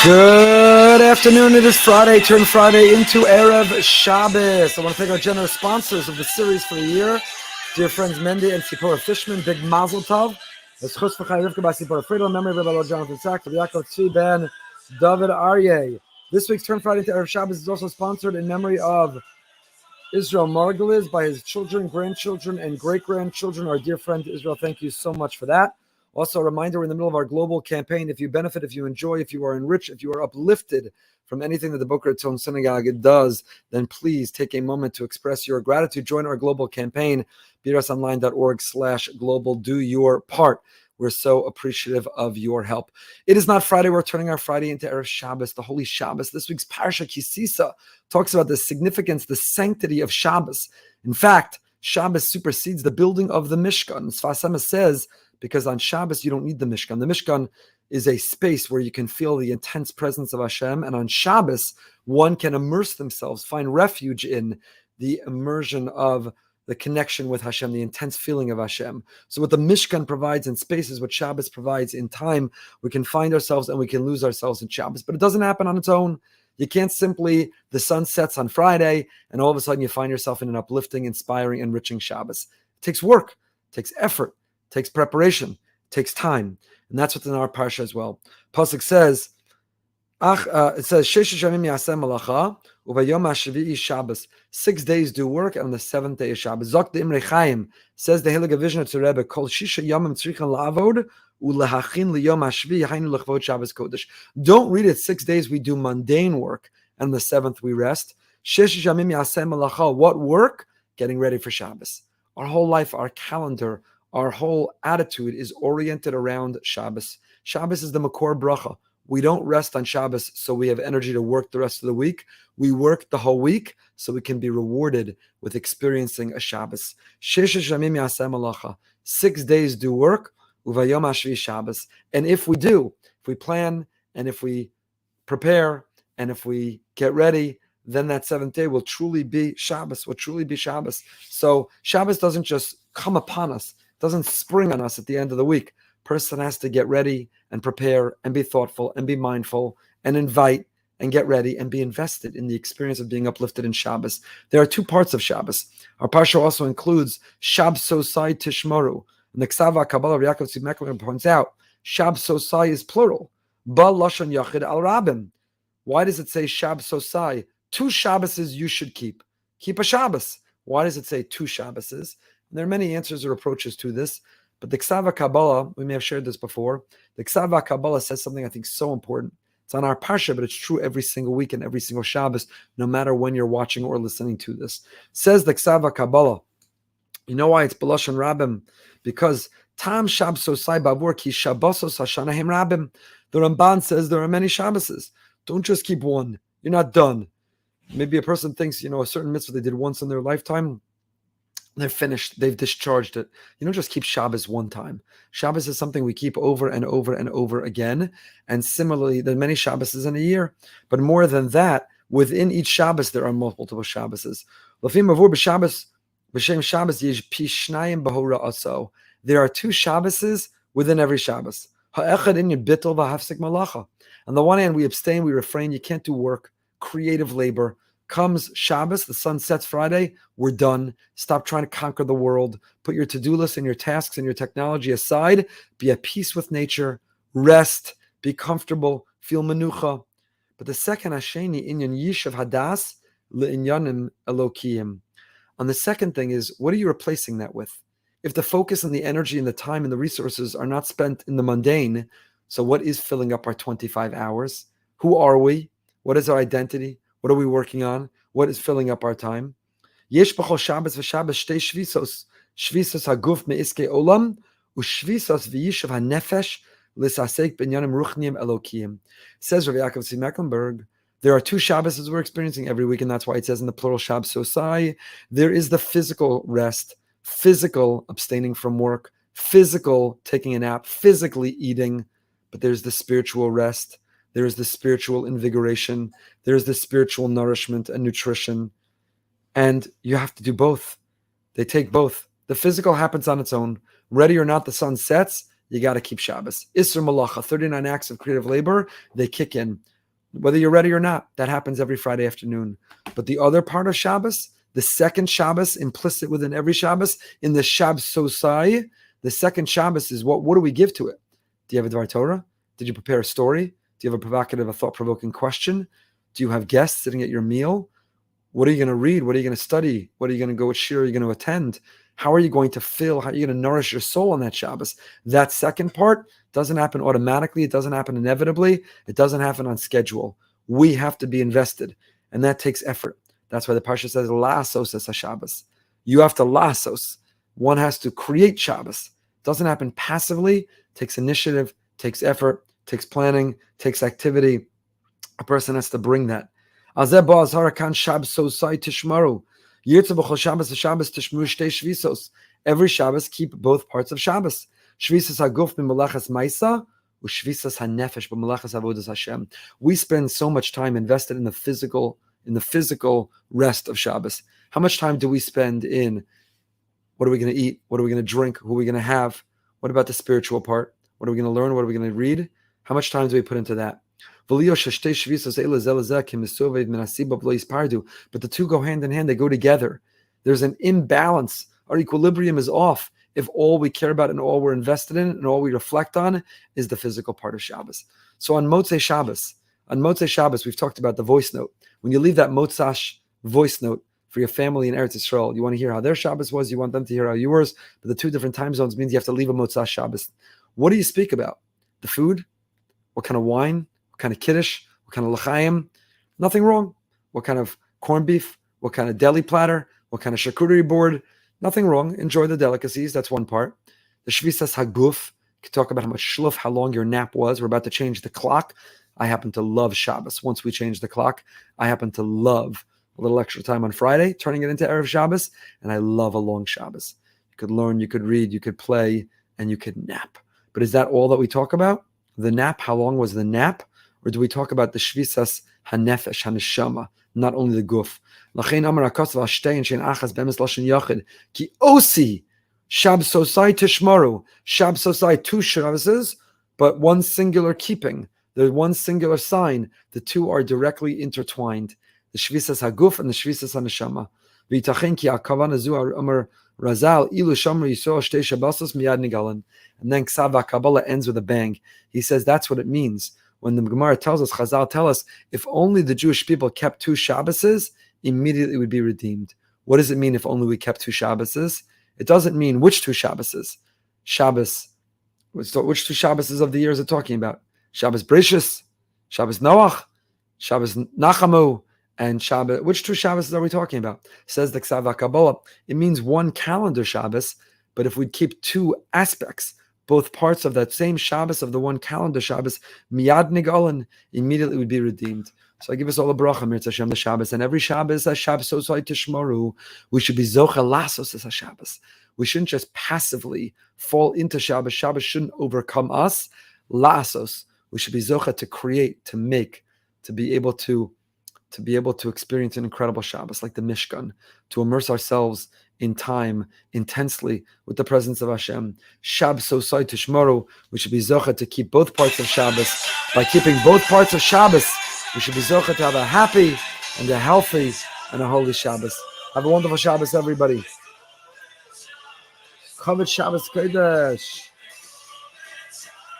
Good afternoon. It is Friday. Turn Friday into Erev Shabbos. I want to thank our generous sponsors of the series for the year. Dear friends Mendy and Sipora Fishman, big mazel tov. It's Chus V'chai Rivka by Sipora Friedel, memory of Rabbi Lord Jonathan Sack, Rabbi Yaakov Tzvi Ben David Aryeh. This week's Turn Friday into Erev Shabbos is also sponsored in memory of Israel Margoliz by his children, grandchildren, and great-grandchildren. Our dear friend Israel, thank you so much for that. Also, a reminder, we're in the middle of our global campaign. If you benefit, if you enjoy, if you are enriched, if you are uplifted from anything that the Boca Raton Synagogue does, then please take a moment to express your gratitude. Join our global campaign, brasonline.org/global. Do your part. We're so appreciative of your help. It is not Friday. We're turning our Friday into Erev Shabbos, the Holy Shabbos. This week's parasha, Sisa, talks about the significance, the sanctity of Shabbos. In fact, Shabbos supersedes the building of the Mishkan. Sfas Emes says, because on Shabbos, you don't need the Mishkan. The Mishkan is a space where you can feel the intense presence of Hashem. And on Shabbos, one can immerse themselves, find refuge in the immersion of the connection with Hashem, the intense feeling of Hashem. So what the Mishkan provides in space is what Shabbos provides in time. We can find ourselves and we can lose ourselves in Shabbos. But it doesn't happen on its own. You can't simply, the sun sets on Friday, and all of a sudden you find yourself in an uplifting, inspiring, enriching Shabbos. It takes work, it takes effort, it takes preparation, it takes time. And that's what's in our parasha as well. Pasuk says, it says, Shesh Yamim Yaseh Malacha, Uvayom HaShvi'i Shabbos. 6 days do work, and on the seventh day is Shabbos. Zok the Imrei Chaim, says the Heilige Vision to Rebbe, Kol Shisha Yomim Tzrichen La'avod, Ulehachin Liyom HaShvi'i Hainu Lechvod Shabbos Kodesh. Don't read it 6 days we do mundane work, and on the seventh we rest. Shesh Yamim Yaseh Malacha. What work? Getting ready for Shabbos. Our whole life, our calendar, our whole attitude is oriented around Shabbos. Shabbos is the Makor Bracha. We don't rest on Shabbos so we have energy to work the rest of the week. We work the whole week so we can be rewarded with experiencing a Shabbos. 6 days do work, Uvayom HaShvi'i Shabbos. And if we do, if we plan, and if we prepare, and if we get ready, then that seventh day will truly be Shabbos, So Shabbos doesn't just come upon us, doesn't spring on us at the end of the week. Person has to get ready and prepare and be thoughtful and be mindful and invite and get ready and be invested in the experience of being uplifted in Shabbos. There are two parts of Shabbos. Our parasha also includes Shabbosai Tishmaru. And the Ksava Kabbalah Rabbi Yaakov Tzvi points out, Shabbosai is plural. Ba Lashon Yachid al Rabim. Why does it say Shabbosai? 2 Shabboses you should keep. Keep a Shabbos. Why does it say 2 Shabboses? And there are many answers or approaches to this. But the Ksava Kabbalah, we may have shared this before, the Ksava Kabbalah says something I think so important. It's on our parsha, but it's true every single week and every single Shabbos, no matter when you're watching or listening to this. Says the Ksava Kabbalah, you know why it's B'lashon Rabim? Because Tam Shabbosai Bavur Ki Shabbosos Hashanahim Rabim. The Ramban says there are many Shabboses. Don't just keep one. You're not done. Maybe a person thinks, a certain mitzvah they did once in their lifetime, they're finished. They've discharged it. You don't just keep Shabbos one time. Shabbos is something we keep over and over and over again. And similarly, there are many Shabboses in a year. But more than that, within each Shabbos, there are multiple Shabboses. There are 2 Shabboses within every Shabbos. On the one hand, we abstain, we refrain. You can't do work, creative labor. Comes Shabbos, the sun sets Friday, we're done. Stop trying to conquer the world. Put your to-do list and your tasks and your technology aside. Be at peace with nature. Rest. Be comfortable. Feel menucha. But the second Hasheni, inyan yishav hadas le'inyanim elokiyim. On the second thing is, what are you replacing that with? If the focus and the energy and the time and the resources are not spent in the mundane, so what is filling up our 25 hours? Who are we? What is our identity? What are we working on? What is filling up our time? Yesh b'chol Shabbos v'Shabbos shtei shvisos. Shvisos haguf me'iskei olam, u'shvisos v'yishav hanefesh l'sasek b'inyanim ruchniim elokiyim. Says Rabbi Yaakov Tzvi Mecklenburg, there are 2 Shabbos we're experiencing every week, and that's why it says in the plural Shabbosai. There is the physical rest, physical abstaining from work, physical taking a nap, physically eating, but there's the spiritual rest. There is the spiritual invigoration. There is the spiritual nourishment and nutrition. And you have to do both. They take both. The physical happens on its own. Ready or not, the sun sets, you got to keep Shabbos. Isser Malacha, 39 acts of creative labor, they kick in. Whether you're ready or not, that happens every Friday afternoon. But the other part of Shabbos, the second Shabbos, implicit within every Shabbos, in the Shabbosai, the second Shabbos is what do we give to it? Do you have a Dvar Torah? Did you prepare a story? Do you have a provocative, a thought-provoking question? Do you have guests sitting at your meal? What are you going to read? What are you going to study? What are you going to go shir? Are you going to attend? How are you going to feel? How are you going to nourish your soul on that Shabbos? That second part doesn't happen automatically. It doesn't happen inevitably. It doesn't happen on schedule. We have to be invested, and that takes effort. That's why the parasha says, Lasos es Shabbos. You have to lasos. One has to create Shabbos. It doesn't happen passively. It takes initiative, takes effort, takes planning, takes activity. A person has to bring that. Every Shabbos, keep both parts of Shabbos. Shvisas haguf b'melachas ma'isa, u'shvisas hanefesh b'melachas avodas Hashem. We spend so much time invested in the physical rest of Shabbos. How much time do we spend in what are we going to eat? What are we going to drink? Who are we going to have? What about the spiritual part? What are we going to learn? What are we going to read? How much time do we put into that? But the two go hand in hand. They go together. There's an imbalance. Our equilibrium is off if all we care about and all we're invested in and all we reflect on is the physical part of Shabbos. So on Motzei Shabbos, we've talked about the voice note. When you leave that Motzash voice note for your family in Eretz Yisrael, you want to hear how their Shabbos was, you want them to hear how yours, but the two different time zones means you have to leave a Motzash Shabbos. What do you speak about? The food? What kind of wine? What kind of kiddush? What kind of l'chaim? Nothing wrong. What kind of corned beef? What kind of deli platter? What kind of charcuterie board? Nothing wrong. Enjoy the delicacies. That's one part. The shvisas haguf. You can talk about how much shluf, how long your nap was. We're about to change the clock. I happen to love Shabbos. Once we change the clock, I happen to love a little extra time on Friday, turning it into Erev Shabbos, and I love a long Shabbos. You could learn, you could read, you could play, and you could nap. But is that all that we talk about? The nap, how long was the nap? Or do we talk about the shvisas hanefesh, haneshama, not only the guf? L'chein amar hakasav al shtei and shein achas be'emes lashon yachid ki osi Shabbosai tishmaru. Shabbosai, two Shabboses, but one singular keeping. The one singular sign. The two are directly intertwined. The shvisas haguf and the shvisas haneshama. V'yitachin ki hakavan zu amar Razal ilu shamar yisrael shtei Shabbos miyad nigalan. And then Ksav Kabbalah ends with a bang. He says that's what it means. When the Gemara tells us, Chazal tell us, if only the Jewish people kept two Shabboses, immediately would be redeemed. What does it mean if only we kept two Shabboses? It doesn't mean which two Shabboses. Shabbos. Which two Shabboses of the year is it talking about? Shabbos Brishus, Shabbos Noach, Shabbos Nachamu, and Shabbos. Which two Shabboses are we talking about? Says the Ksav Kabbalah. It means one calendar Shabbos, but if we keep two aspects, both parts of that same Shabbos of the one calendar Shabbos, miyad nigalan, immediately would be redeemed. So I give us all a bracha, Mirz Hashem, the Shabbos, and every Shabbos, a Shabbos osai tishmaru. We should be zocha lasos as a Shabbos. We shouldn't just passively fall into Shabbos. Shabbos shouldn't overcome us. Lasos. We should be zocha to create, to make, to be able to experience an incredible Shabbos like the Mishkan, to immerse ourselves in time intensely with the presence of Hashem. Shabbosai tishmaru. We should be zocha to keep both parts of Shabbos. By keeping both parts of Shabbos, we should be zocha to have a happy and a healthy and a holy Shabbos. Have a wonderful Shabbos, everybody. Kavod Shabbos Kodesh.